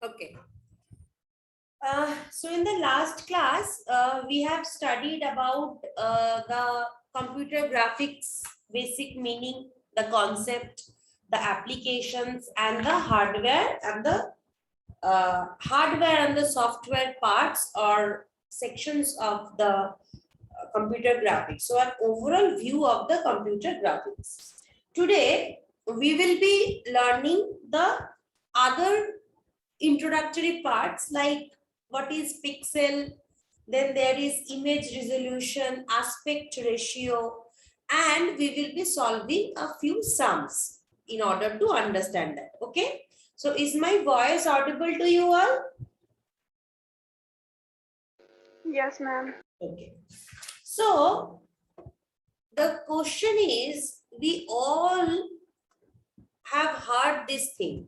Okay. So in the last class, we have studied about the computer graphics basic meaning, the concept, the applications, and the hardware and the software parts or sections of the computer graphics. So an overall view of the computer graphics. Today, we will be learning the other introductory parts like what is pixel, then there is image resolution, aspect ratio, and we will be solving a few sums in order to understand that. Okay. So is my voice audible to you all? Yes, ma'am. Okay. So the question is, we all have heard this thing,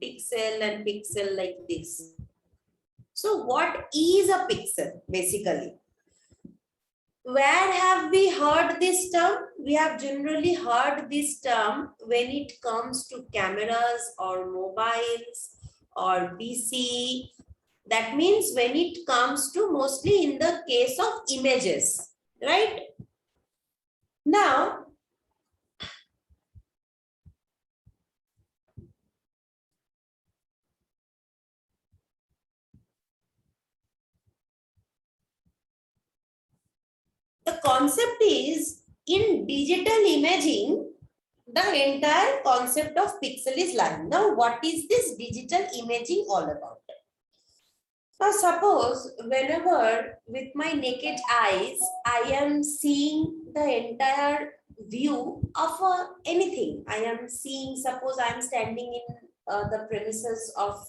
pixel and pixel like this. So what is a pixel basically? Where have we heard this term? We have generally heard this term when it comes to cameras or mobiles or PC. That means when it comes to mostly in the case of images, right? Now, the concept is in digital imaging, the entire concept of pixel is lying. Now, what is this digital imaging all about? Now, suppose whenever with my naked eyes, I am seeing the entire view of anything. I am seeing, suppose I am standing in the premises of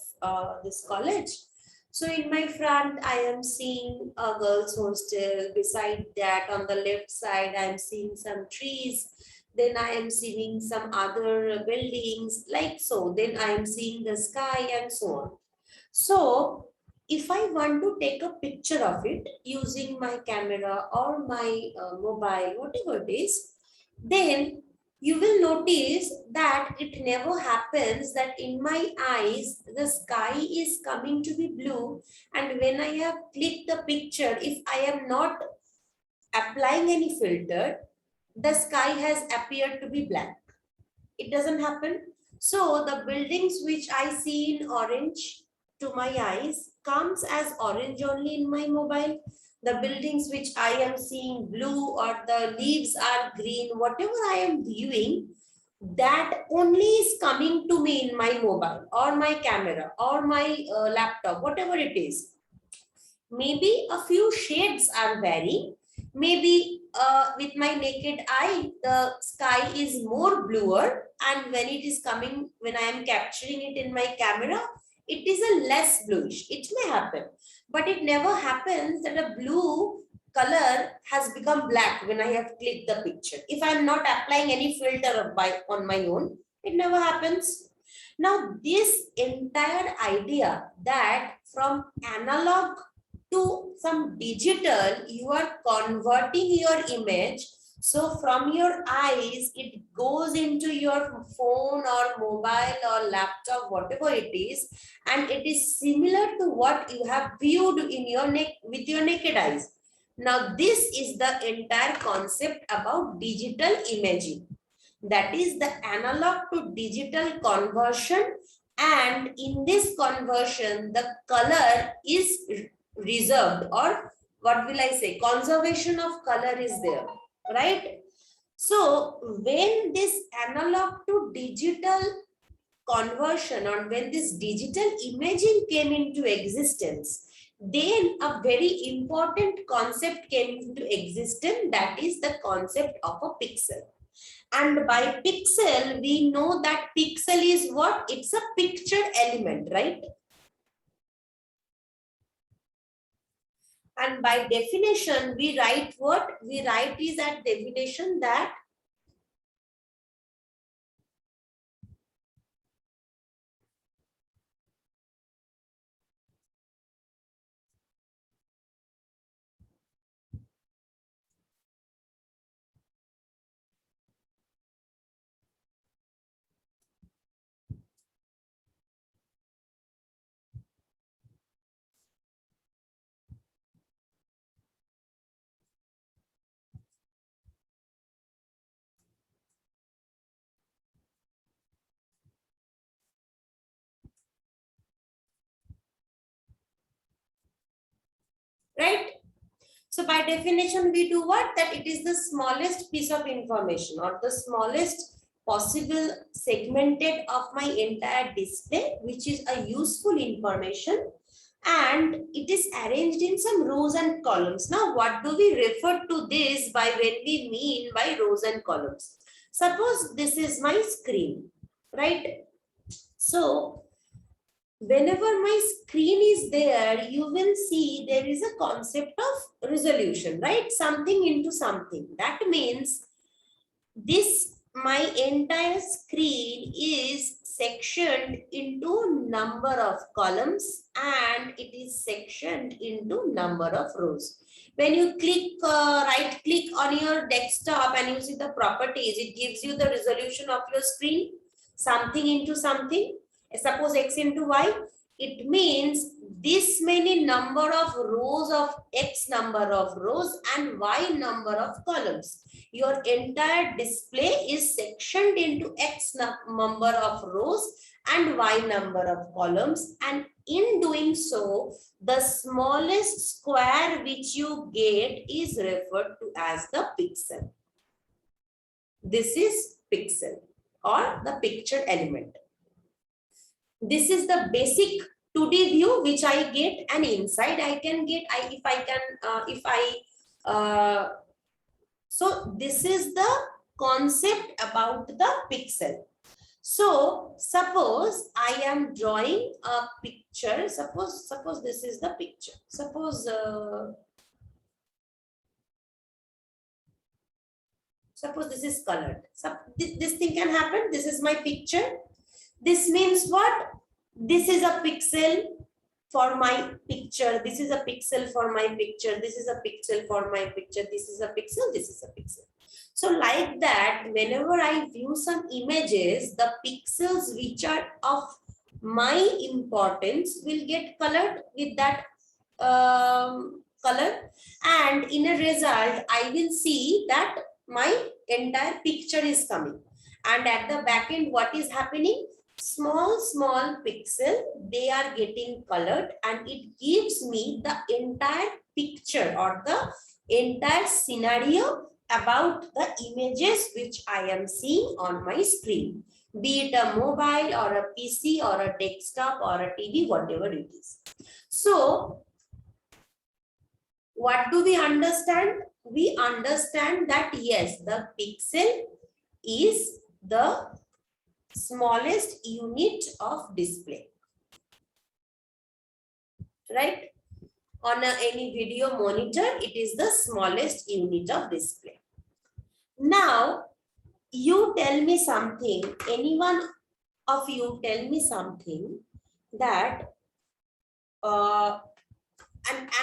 this college. So in my front, I am seeing a girls' hostel. Beside that, on the left side, I am seeing some trees. Then I am seeing some other buildings, like so. Then I am seeing the sky and so on. So if I want to take a picture of it using my camera or my mobile, whatever it is, then you will notice that it never happens that in my eyes the sky is coming to be blue, and when I have clicked the picture, if I am not applying any filter, the sky has appeared to be black. It doesn't happen. So the buildings which I see in orange to my eyes comes as orange only in my mobile. The buildings which I am seeing blue or the leaves are green, whatever I am viewing, that only is coming to me in my mobile or my camera or my laptop, whatever it is. Maybe a few shades are varying. Maybe with my naked eye, the sky is more bluer, and when it is coming, when I am capturing it in my camera, it is a less bluish. It may happen, but it never happens that a blue color has become black when I have clicked the picture. If I am not applying any filter on my own, it never happens. Now, this entire idea that from analog to some digital, you are converting your image. So from your eyes, it goes into your phone or mobile or laptop, whatever it is, and it is similar to what you have viewed in your neck with your naked eyes. Now, this is the entire concept about digital imaging. That is the analog to digital conversion, and in this conversion, the color is reserved, or what will I say, conservation of color is there, right? So when this analog to digital conversion, or when this digital imaging came into existence, then a very important concept came into existence, that is the concept of a pixel. And by pixel, we know that pixel is what? It's a picture element, right? And by definition, we write what? We write is that definition that So by definition, we do what? That it is the smallest piece of information or the smallest possible segmented of my entire display, which is a useful information, and it is arranged in some rows and columns. Now, what do we refer to this by when we mean by rows and columns? Suppose this is my screen, right? So whenever my screen is there, you will see there is a concept of resolution, right? Something into something. That means this, my entire screen is sectioned into number of columns and it is sectioned into number of rows. When you click right click on your desktop and you see the properties, it gives you the resolution of your screen, something into something. Suppose x into y, it means this many number of rows of x number of rows and y number of columns. Your entire display is sectioned into x number of rows and y number of columns, and in doing so, the smallest square which you get is referred to as the pixel. This is pixel or the picture element. This is the basic 2D view which I get, and inside I can get, so this is the concept about the pixel. So suppose I am drawing a picture. Suppose this is the picture. Suppose this is colored. This thing can happen. This is my picture. This means what? This is a pixel for my picture. This is a pixel for my picture. This is a pixel for my picture. This is a pixel. This is a pixel. So like that, whenever I view some images, the pixels which are of my importance will get colored with that color, and in a result, I will see that my entire picture is coming. And at the back end, what is happening? Small pixel, they are getting colored, and it gives me the entire picture or the entire scenario about the images which I am seeing on my screen, be it a mobile or a PC or a desktop or a TV, whatever it is. So what do we understand? We understand that yes, the pixel is the smallest unit of display, right? On any video monitor, it is the smallest unit of display. Now, you tell me something, anyone of you tell me something that, and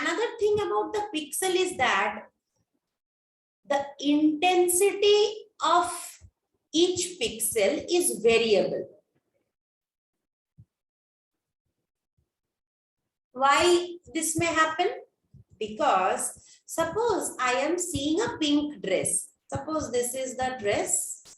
another thing about the pixel is that the intensity of each pixel is variable. Why this may happen? Because suppose I am seeing a pink dress. Suppose this is the dress.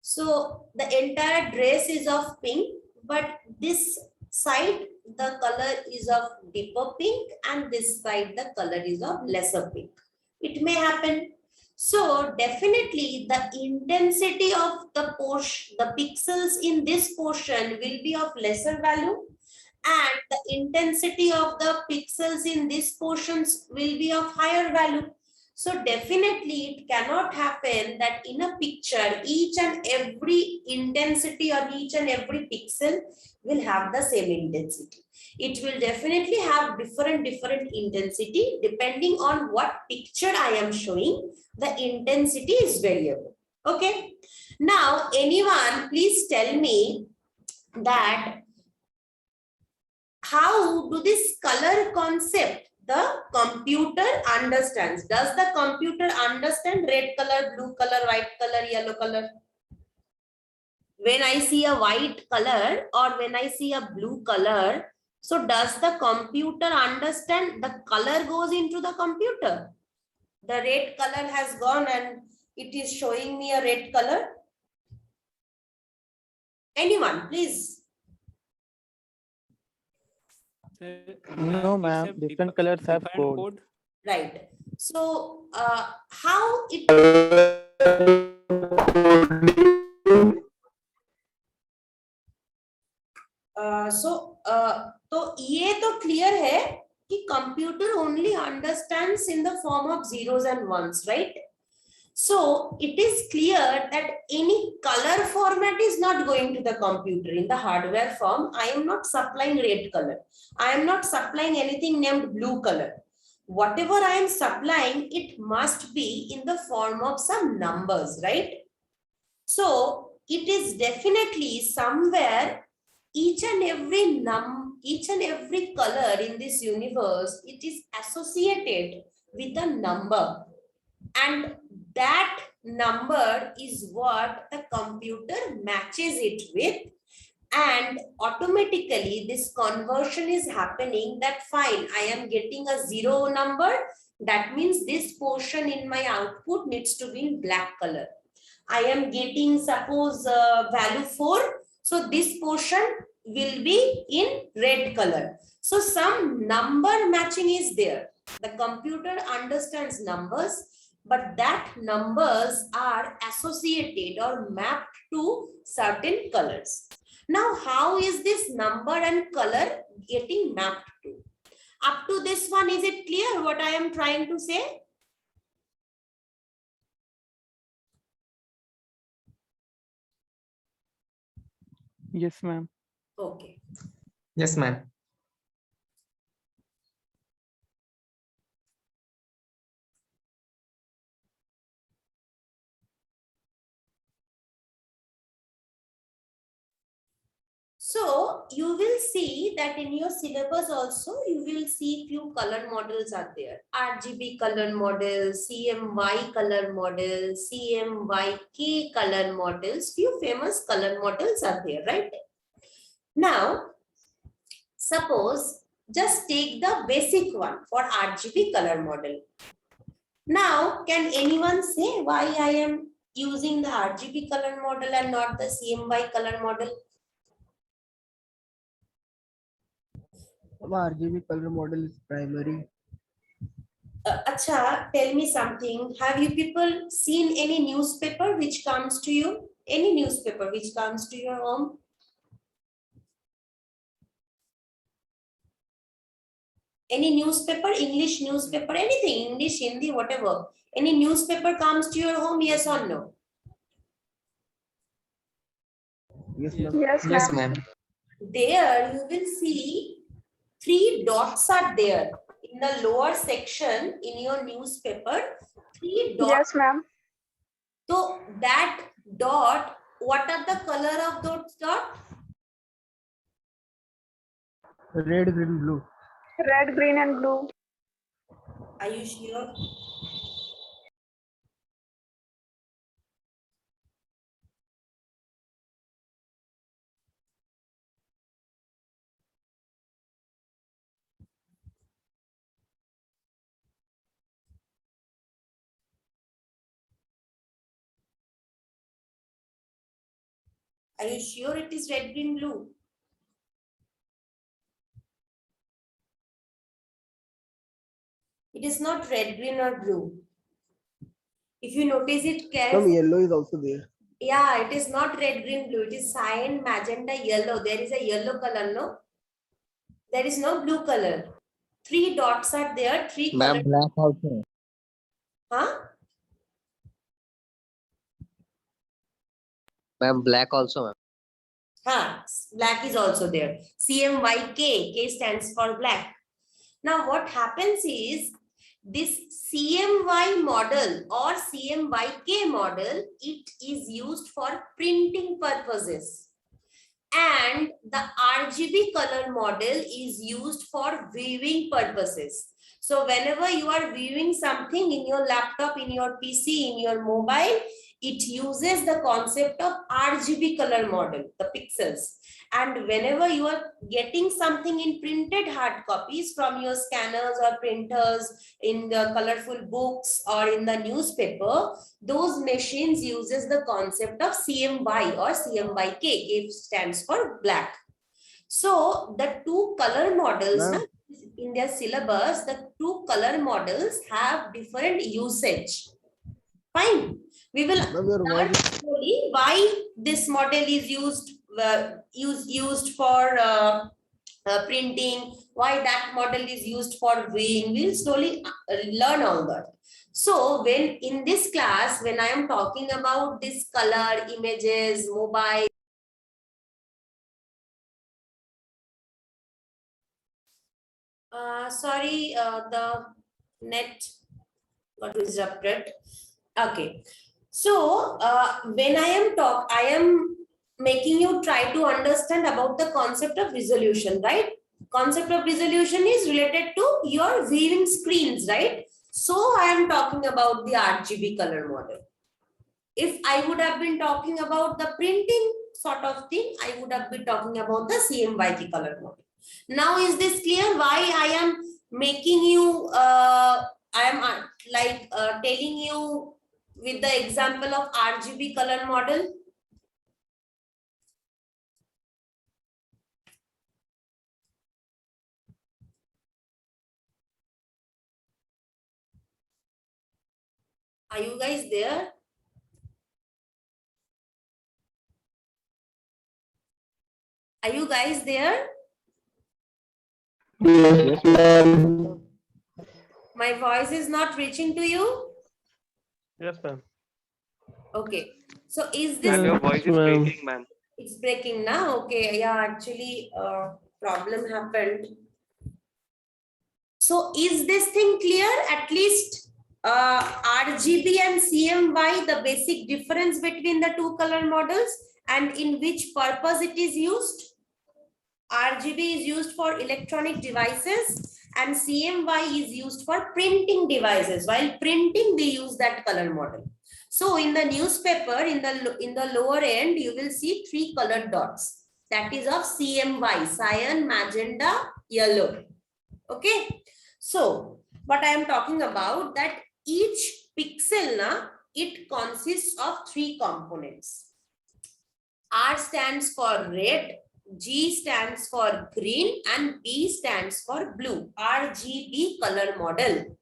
So the entire dress is of pink, but this side the color is of deeper pink and this side the color is of lesser pink. It may happen. So definitely the intensity of the pixels in this portion will be of lesser value, and the intensity of the pixels in these portions will be of higher value. So definitely it cannot happen that in a picture each and every intensity on each and every pixel will have the same intensity. It will definitely have different intensity depending on what picture I am showing. The intensity is variable. Okay. Now anyone please tell me that how do this color concept the computer understands? Does the computer understand red color, blue color, white color, yellow color? When I see a white color or when I see a blue color, so does the computer understand the color goes into the computer? The red color has gone and it is showing me a red color. Anyone, please. No, ma'am. Different colors have different code. Right. So how it तो ये तो clear है कि computer only understands in the form of zeros and ones, right? So it is clear that any color format is not going to the computer in the hardware form. I am not supplying red color. I am not supplying anything named blue color. Whatever I am supplying, it must be in the form of some numbers, right? So it is definitely somewhere each and every color in this universe, it is associated with a number, and that number is what the computer matches it with, and automatically this conversion is happening. That fine, I am getting a 0 number, that means this portion in my output needs to be in black color. I am getting suppose value 4, so this portion will be in red color. So some number matching is there. The computer understands numbers, but that numbers are associated or mapped to certain colors. Now, how is this number and color getting mapped to? Up to this one, is it clear what I am trying to say? Yes, ma'am. Okay. Yes, ma'am. So you will see that in your syllabus also, you will see few color models are there. RGB color model, CMY color model, CMYK color models, few famous color models are there, right? Now, suppose just take the basic one for RGB color model. Now, can anyone say why I am using the RGB color model and not the CMY color model? RGB color model is primary. Acha, tell me something. Have you people seen any newspaper which comes to you? Any newspaper which comes to your home? Any newspaper, English newspaper, anything, English, Hindi, whatever. Any newspaper comes to your home, yes or no? Yes, ma'am. Yes, Yes, ma'am. ma'am. There you will see 3 dots are there in the lower section in your newspaper. 3 dots. Yes, ma'am. So that dot, what are the color of those dot? Red, green, blue. Red, green, and blue. Are you sure? Are you sure it is red, green, blue? It is not red, green, or blue. If you notice it Some carefully, yellow is also there. yeah, it is not red, green, blue. It is cyan, magenta, yellow. There is a yellow color, no? There is no blue color. 3 dots are there. 3 colors. Black also. Huh? Ma'am, black also, ma'am. Huh? Black is also there. CMYK. K stands for black. Now, what happens is this CMY model or CMYK model, it is used for printing purposes. And the RGB color model is used for viewing purposes. So whenever you are viewing something in your laptop, in your PC, in your mobile, it uses the concept of RGB color model, the pixels. And whenever you are getting something in printed hard copies from your scanners or printers, in the colorful books or in the newspaper, those machines uses the concept of CMY or CMYK. K stands for black. So the 2 color models, Ma'am. na, in their syllabus, the two color models have different usage. Fine. We will Ma'am, your learn voice slowly why this model is used for printing, why that model is used for viewing. We will slowly learn all that. So when in this class, when I am talking about this color, images, mobile, sorry, the net got disrupted. Okay. So when I am making you try to understand about the concept of resolution, right? Concept of resolution is related to your viewing screens, right? So I am talking about the RGB color model. If I would have been talking about the printing sort of thing, I would have been talking about the CMYK color model. Now, is this clear why I am making you, I am telling you with the example of RGB color model? Are you guys there? Are you guys there? Yes, ma'am. My voice is not reaching to you? Yes, ma'am. Okay. So is this, Ma'am, your voice is ma'am. breaking, ma'am. it's breaking now? Okay. Yeah, actually, problem happened. So is this thing clear? At least RGB and CMY, the basic difference between the two color models and in which purpose it is used? RGB is used for electronic devices and CMY is used for printing devices. While printing, they use that color model. So in the newspaper, in the lower end, you will see 3 colored dots. That is of CMY, cyan, magenta, yellow. Okay. So what I am talking about, that each pixel, it consists of 3 components. R stands for red, G stands for green, and B stands for blue. RGB color model.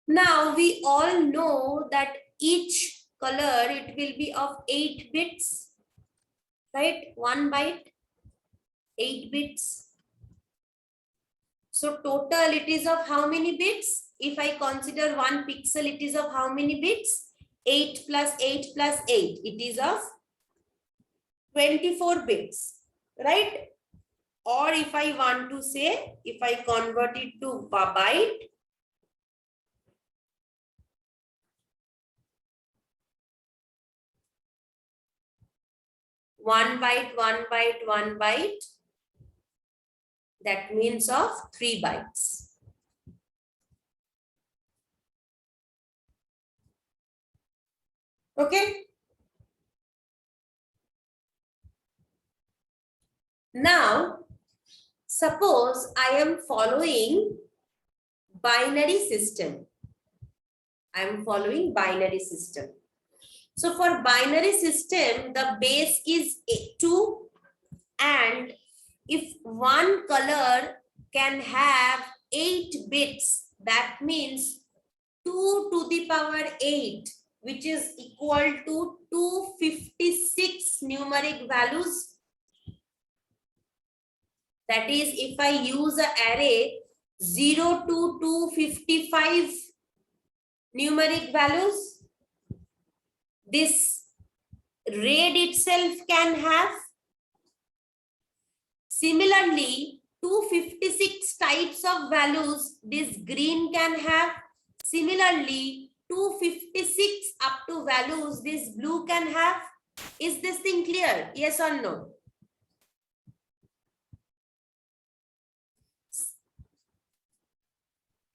Now we all know that each color, it will be of 8 bits, right? 1 byte, 8 bits. So total it is of how many bits? If I consider 1 pixel, it is of how many bits? 8 plus 8 plus 8. It is of 24 bits, right? Or if I want to say, if I convert it to byte, one byte, that means of 3 bytes. Okay. Now, suppose I am following binary system. I am following binary system. So for binary system, the base is 2, and if one color can have 8 bits, that means 2 to the power 8, which is equal to 256 numeric values. That is, if I use an array 0 to 255 numeric values, this red itself can have. Similarly, 256 types of values this green can have. Similarly, 256 up to values this blue can have. Is this thing clear? Yes or no?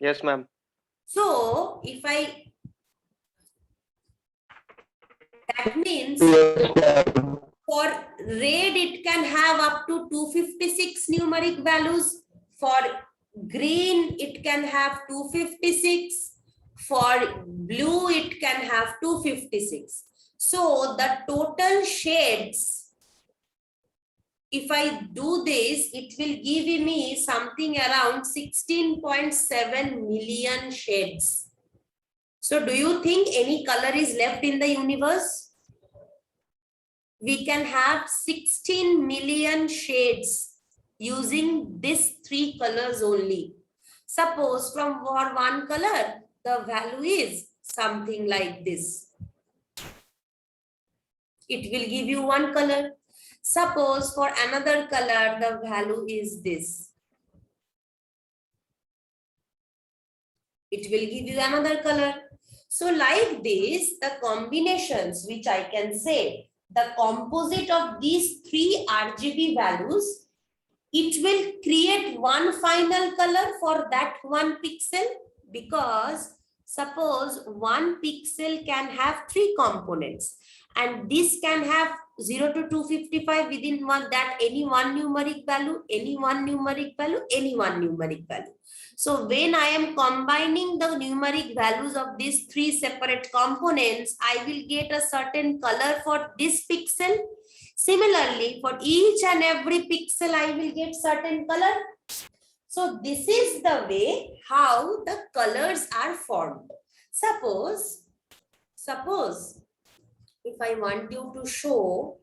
Yes, ma'am. So, if I, that means for red, it can have up to 256 numeric values. For green, it can have 256. For blue, it can have 256. So the total shades, if I do this, it will give me something around 16.7 million shades. So do you think any color is left in the universe? We can have 16 million shades using these 3 colors only. Suppose for one color, the value is something like this. It will give you one color. Suppose for another color, the value is this. It will give you another color. So like this, the combinations which I can say, the composite of these 3 RGB values, it will create one final color for that one pixel, because suppose one pixel can have 3 components and this can have 0 to 255 within one, that any one numeric value, any one numeric value, any one numeric value. So when I am combining the numeric values of these 3 separate components, I will get a certain color for this pixel. Similarly, for each and every pixel, I will get certain color. So this is the way how the colors are formed. Suppose if I want you to show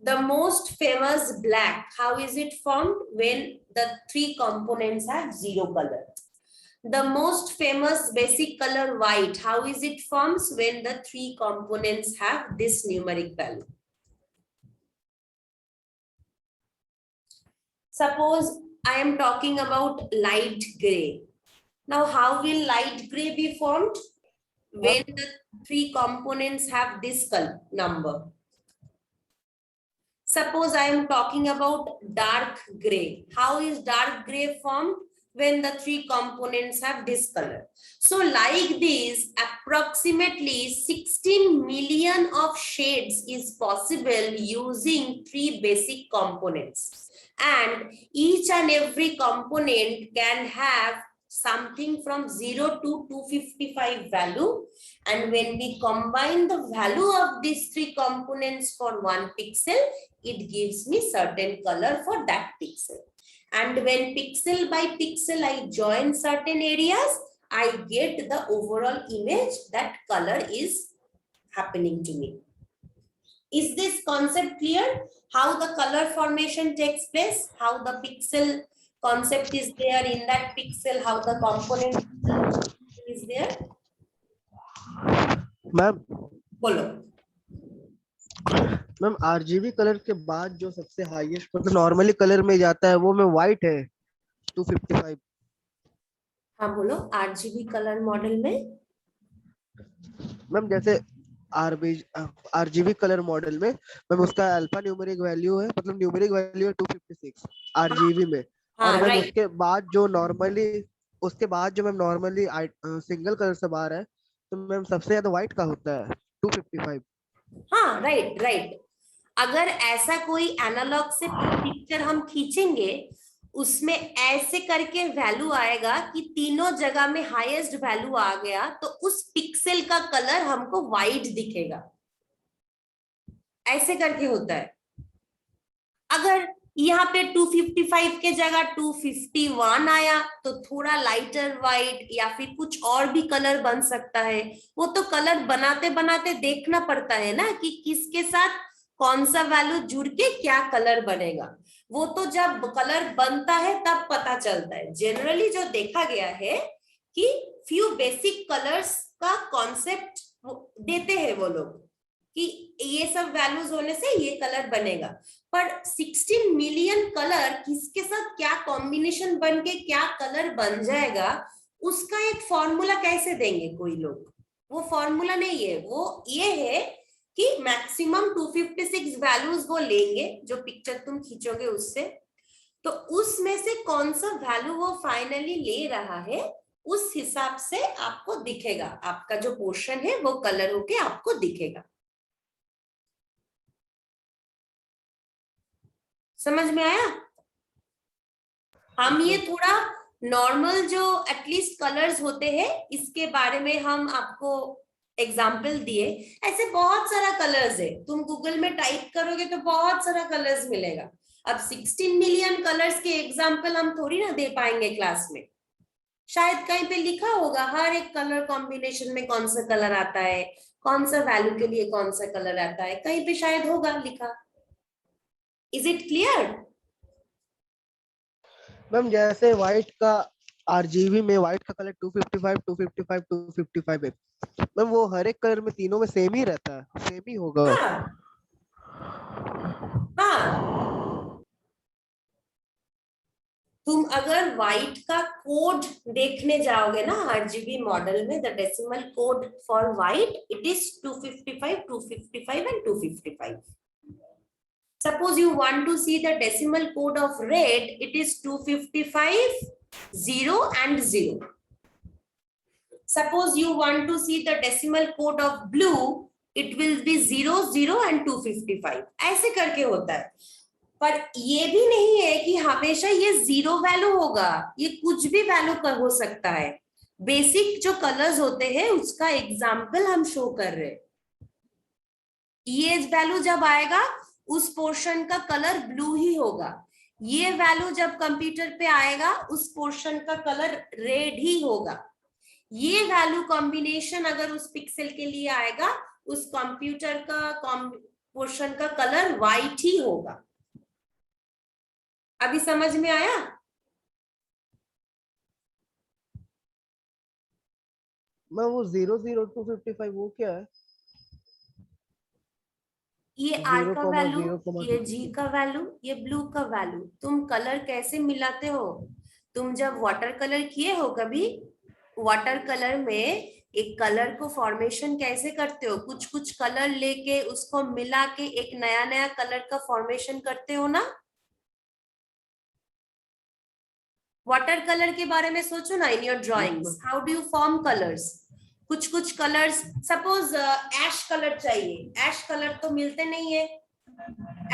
the most famous black, how is it formed? When the 3 components have 0 color. The most famous basic color white, how is it forms? When the 3 components have this numeric value. Suppose I am talking about light gray. Now how will light gray be formed? When the 3 components have this color number. Suppose I am talking about dark gray. How is dark gray formed? When the 3 components have this color. So like this, approximately 16 million of shades is possible using 3 basic components. And each and every component can have something from 0 to 255 value. And when we combine the value of these 3 components for one pixel, it gives me certain color for that pixel. And when pixel by pixel I join certain areas, I get the overall image, that color is happening to me. Is this concept clear? How the color formation takes place, how the pixel concept is there in that pixel, how the component is there? Ma'am बोलो। Ma'am RGB colour के बाद जो सबसे highest मतलब normally colour में जाता है वो में व्हाइट है 255। हाँ बोलो। आरजीबी कलर मॉडल में मैम जैसे आरजीबी कलर मॉडल में मैम उसका अल्फा न्यूमेरिक वैल्यू है, मतलब न्यूमेरिक वैल्यू है 256 आरजीबी में। हाँ, और मैम राइट। उसके बाद जो मैम नॉर्मली सिंगल कलर से बाहर है, तो मैम सबसे ज्यादा व्हाइट का होता है 255। हाँ, राइट राइट। अगर ऐसा कोई एनालॉग से पिक्चर हम खींचेंगे, उसमें ऐसे करके वैल्यू आएगा कि तीनों जगह में हाईएस्ट वैल्यू आ गया, तो उस पिक्सेल का कलर हमको व्हाइट दिखेगा। ऐसे करके होता है। अगर यहाँ पे 255 के जगह 251 आया, तो थोड़ा लाइटर व्हाइट या फिर कुछ और भी कलर बन सकता है। वो तो कलर बनाते बनाते देखना पड़ता है ना कि किसके साथ कौन सा वैल्यू जुड़ के क्या कलर बनेगा। वो तो जब कलर बनता है तब पता चलता है। जनरली जो देखा गया है कि फ्यू बेसिक कलर्स का कॉन्सेप्ट देते हैं वो लोग कि ये सब वैल्यूज होने से ये कलर बनेगा, पर 16 मिलियन कलर किसके साथ क्या कॉम्बिनेशन बन के क्या कलर बन जाएगा, उसका एक फॉर्मूला कैसे देंगे कोई लोग? वो फॉर्मूला नहीं है, वो ये है कि मैक्सिमम 256 वैल्यूज वो लेंगे जो पिक्चर तुम खींचोगे उससे, तो उसमें से कौन सा वैल्यू वो फाइनली ले रहा है उस हिसाब से आपको दिखेगा। आपका जो पोर्शन है वो कलर होके आपको दिखेगा। समझ में आया? हम ये थोड़ा नॉर्मल जो एटलीस्ट कलर्स होते हैं इसके बारे में हम आपको एग्जाम्पल दिए। ऐसे बहुत सारा कलर्स है, तुम गूगल में टाइप करोगे तो बहुत सारा कलर्स मिलेगा। अब 16 मिलियन कलर्स के एग्जाम्पल हम थोड़ी ना दे पाएंगे क्लास में। शायद कहीं पे लिखा होगा हर एक कलर कॉम्बिनेशन में कौन सा कलर आता है, कौन सा वैल्यू के लिए कौन सा कलर आता है, कहीं पे शायद होगा लिखा। Is it clear? मैम जैसे व्हाइट का आरजीबी में व्हाइट का कलर 255 255 255 है मैम, वो हर एक कलर में तीनों में सेम ही रहता है, सेम ही होगा। हाँ हाँ, तुम अगर व्हाइट का कोड देखने जाओगे ना आरजीबी मॉडल में, the decimal code for white it is 255 255 and 255. Suppose you want to see the decimal code of red, it is 255 0 and 0. Suppose you want to see the decimal code of blue, it will be 0 0 and 255. ऐसे करके होता है। पर ये भी नहीं है कि हमेशा ये 0 वैल्यू होगा, ये कुछ भी वैल्यू कर हो सकता है। बेसिक जो कलर्स होते हैं उसका एग्जाम्पल हम शो कर रहे हैं। ये वैल्यू जब आएगा उस पोर्शन का कलर ब्लू ही होगा, ये वैल्यू जब कंप्यूटर पे आएगा उस पोर्शन का कलर रेड ही होगा, ये वैल्यू कॉम्बिनेशन अगर उस पिक्सेल के लिए आएगा उस कंप्यूटर का पोर्शन का कलर व्हाइट ही होगा। अभी समझ में आया? मैम वो 0 0 255 वो क्या है? ये आर का 0, वैल्यू, 0, ये जी का वैल्यू, ये ब्लू का वैल्यू। तुम कलर कैसे मिलाते हो? तुम जब वाटर कलर किए हो कभी, वाटर कलर में एक कलर को फॉर्मेशन कैसे करते हो? कुछ कुछ कलर लेके उसको मिला के एक नया नया कलर का फॉर्मेशन करते हो ना। वाटर कलर के बारे में सोचो ना, in your drawings how do you form colours? कुछ कुछ कलर्स, सपोज ऐश कलर चाहिए, ऐश कलर तो मिलते नहीं है।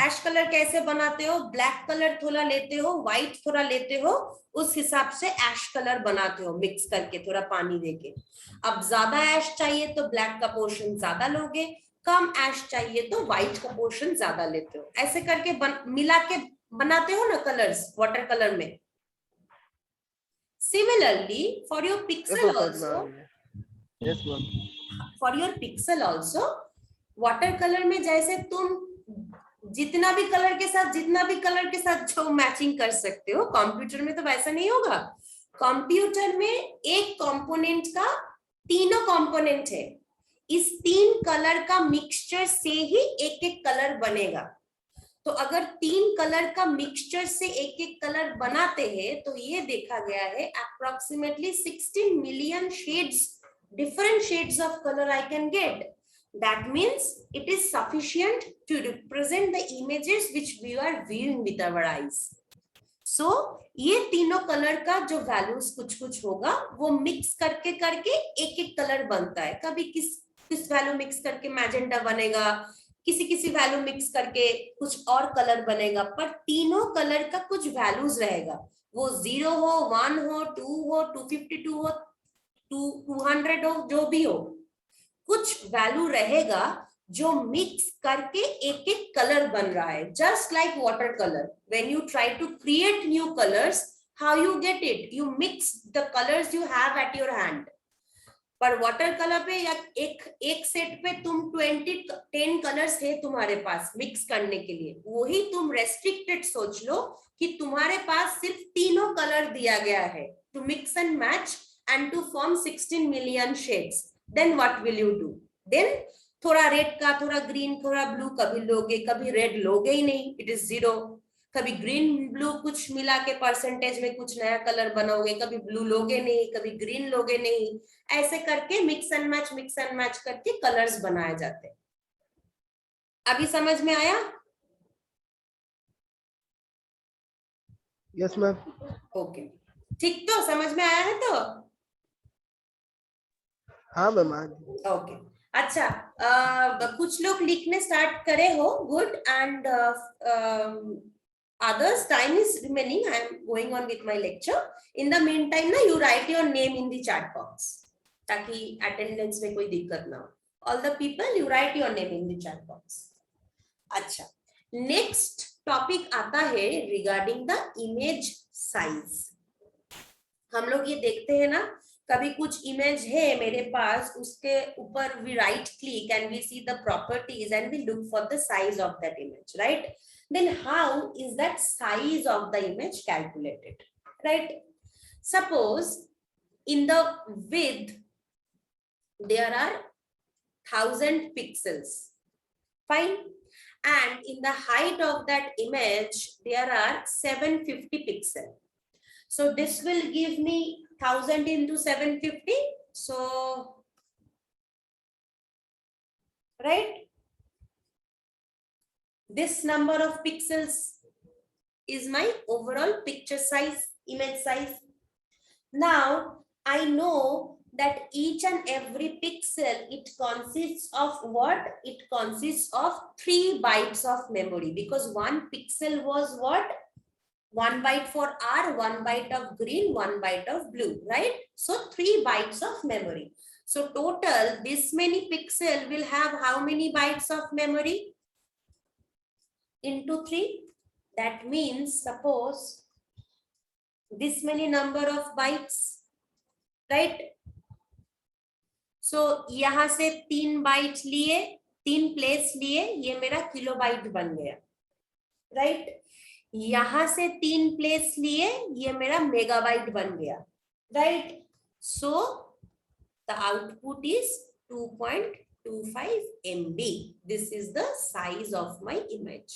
ऐश कलर कैसे बनाते हो? ब्लैक कलर थोड़ा लेते हो, व्हाइट थोड़ा लेते हो, उस हिसाब से ऐश कलर बनाते हो मिक्स करके थोड़ा पानी देके। अब ज्यादा ऐश चाहिए तो ब्लैक का पोर्शन ज्यादा लोगे, कम ऐश चाहिए तो व्हाइट का पोर्शन ज्यादा लेते हो। ऐसे करके मिला के बनाते हो ना कलर्स वाटर कलर में। Similarly, for your pixel also, yes ma'am, for your pixel also, water colour में जैसे तुम जितना भी कलर के साथ जो मैचिंग कर सकते हो, कंप्यूटर में तो वैसा नहीं होगा। कंप्यूटर में एक कंपोनेंट का तीनों कंपोनेंट है, इस 3 कलर का मिक्सचर से ही एक एक कलर बनेगा। तो अगर 3 कलर का मिक्सचर से एक एक कलर बनाते हैं तो ये देखा गया है approximately 16 million shades, different shades of color I can get. That means it is sufficient to represent the images which we are viewing with our eyes. So ये तीनों कलर का जो वैल्यूज कुछ कुछ होगा वो मिक्स करके करके एक एक कलर बनता है। कभी किस वैल्यू मिक्स करके मैजेंटा बनेगा, किसी वैल्यू मिक्स करके कुछ और कलर बनेगा, पर तीनों कलर का कुछ वैल्यूज रहेगा। वो 0 हो, 1 हो, 2 हो, 252 हो, 200 हो, जो भी हो, कुछ वैल्यू रहेगा जो मिक्स करके एक एक कलर बन रहा है। Just like water colour, when you try to create new colours, how you get it? You mix the colours you have at your hand. पर वाटर कलर पे या एक सेट पे तुम 10 कलर्स है तुम्हारे पास मिक्स करने के लिए, वही तुम रेस्ट्रिक्टेड सोच लो कि तुम्हारे पास सिर्फ तीनों कलर दिया गया है to mix and match and to form 16 million shades. Then what will you do? Then थोड़ा रेड का, थोड़ा ग्रीन, थोड़ा ब्लू कभी लोगे, कभी रेड लोगे ही नहीं, इट इज 0। कभी ग्रीन ब्लू कुछ मिला के परसेंटेज में कुछ नया कलर बनाओगे, कभी ब्लू लोगे नहीं, कभी ग्रीन लोगे नहीं। ऐसे करके मिक्स एंड मैच करके कलर्स बनाए जाते हैं। अभी समझ में आया? यस मैम, ओके, ठीक, तो समझ में आया है तो? हाँ मैम। ओके, अच्छा, कुछ लोग लिखने स्टार्ट करे हो, good, and others time is remaining. I am going on with my lecture. In the meantime, na, you write your name in the chat box. ताकि अटेंडेंस में कोई दिक्कत ना हो. All the people, you write your name in the chat box. अच्छा, next topic आता है regarding the image size. हम लोग ये देखते हैं ना, कभी कुछ इमेज है मेरे पास, उसके ऊपर we right click and we see the properties and we look for the size of that image, right? Then how is that size of the image calculated, right? Suppose in the width there are 1000 pixels, fine, and in the height of that image there are 750 pixels. So this will give me 1000 into 750, so right, this number of pixels is my overall picture size, image size. Now I know that each and every pixel, it consists of what? It consists of 3 bytes of memory, because one pixel was what? 1 byte for R, 1 byte of green, 1 byte of blue, right? So 3 bytes of memory. So total this many pixel will have how many bytes of memory? Into 3. That means suppose this many number of bytes, right? So यहां से 3 bite लिए, 3 place लिए, ये मेरा kilobyte बन गया, right? यहां से 3 प्लेस लिए, ये मेरा मेगाबाइट बन गया, right? So the output is 2.25 MB. This is the size of my image.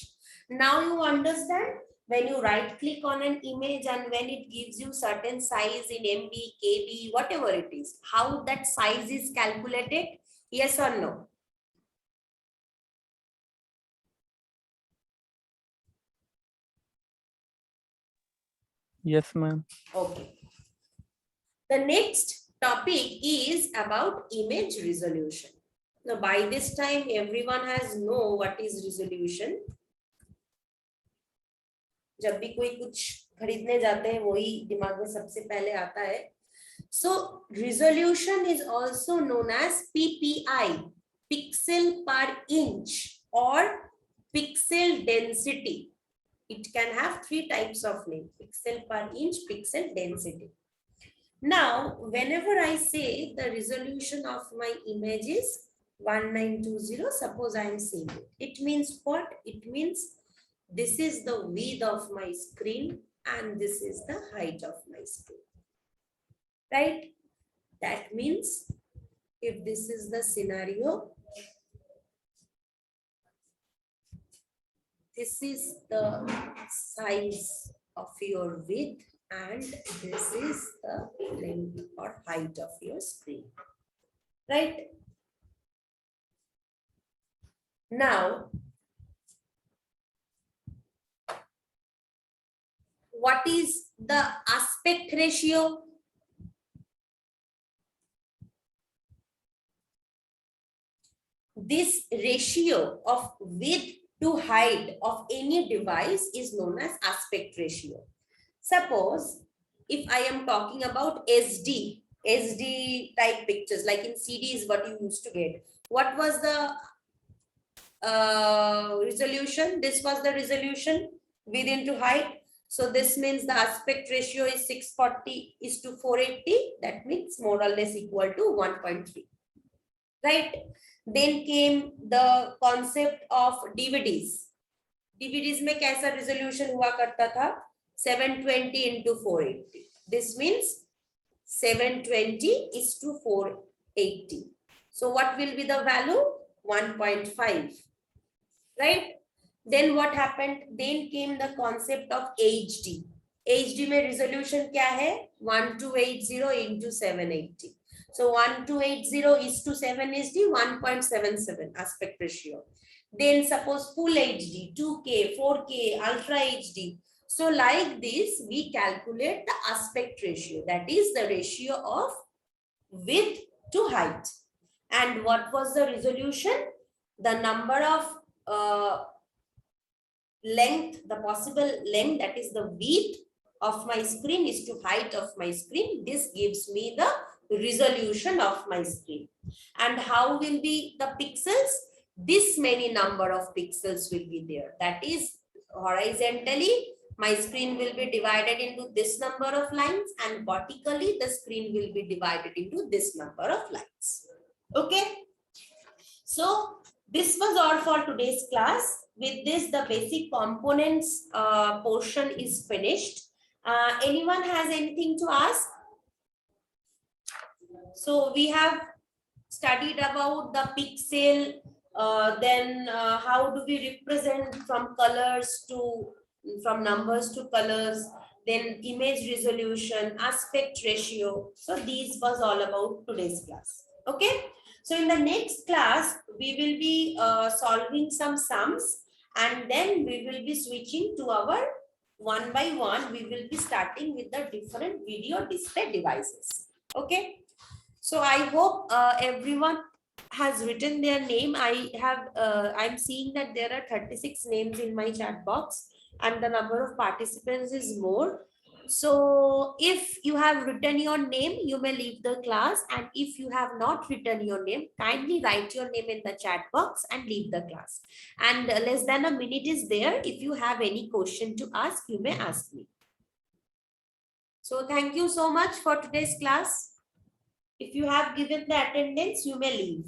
Now you understand, when you right click on an image and when it gives you certain size in MB, KB, whatever it is, how that size is calculated? Yes or no? Yes, ma'am. Okay. The next topic is about image resolution. Now by this time everyone has know what is resolution. जब भी कोई कुछ खरीदने जाते हैं वही दिमाग में सबसे पहले आता है. So resolution is also known as PPI, pixel per inch, or pixel density. It can have 3 types of name: pixel per inch, pixel density. Now whenever I say the resolution of my image is 1920, suppose I am saying it, it means what? It means this is the width of my screen and this is the height of my screen, right? That means if this is the scenario, this is the size of your width and this is the length or height of your screen, right? Now what is the aspect ratio? This ratio of width to height of any device is known as aspect ratio. Suppose if I am talking about SD type pictures, like in CD is what you used to get. What was the resolution? This was the resolution, width into height. So this means the aspect ratio is 640:480. That means more or less equal to 1.3, right? Then came the concept of DVDs. DVDs में कैसा resolution हुआ करता था? 720:480. This means 720:480. So what will be the value? 1.5, right? Then what happened? Then came the concept of HD. HD में resolution क्या है? 1280:780. So 1280:7 is 1.77 aspect ratio. Then suppose full HD, 2K, 4K, Ultra HD. So like this, we calculate the aspect ratio. That is the ratio of width to height. And what was the resolution? The number of length, the possible length, that is the width of my screen is to height of my screen. This gives me the resolution of my screen. And how will be the pixels? This many number of pixels will be there. That is horizontally, my screen will be divided into this number of lines, and vertically the screen will be divided into this number of lines. Okay. So this was all for today's class. With this, the basic components portion is finished. Anyone has anything to ask? So we have studied about the pixel, then how do we represent from colors to, from numbers to colors, then image resolution, aspect ratio. So these was all about today's class. Okay. So in the next class, we will be solving some sums, and then we will be switching to our one by one. We will be starting with the different video display devices. Okay. So I hope everyone has written their name. I'm seeing that there are 36 names in my chat box, and the number of participants is more. So if you have written your name, you may leave the class, and if you have not written your name, kindly write your name in the chat box and leave the class. And less than a minute is there. If you have any question to ask, you may ask me. So thank you so much for today's class. If you have given the attendance, you may leave.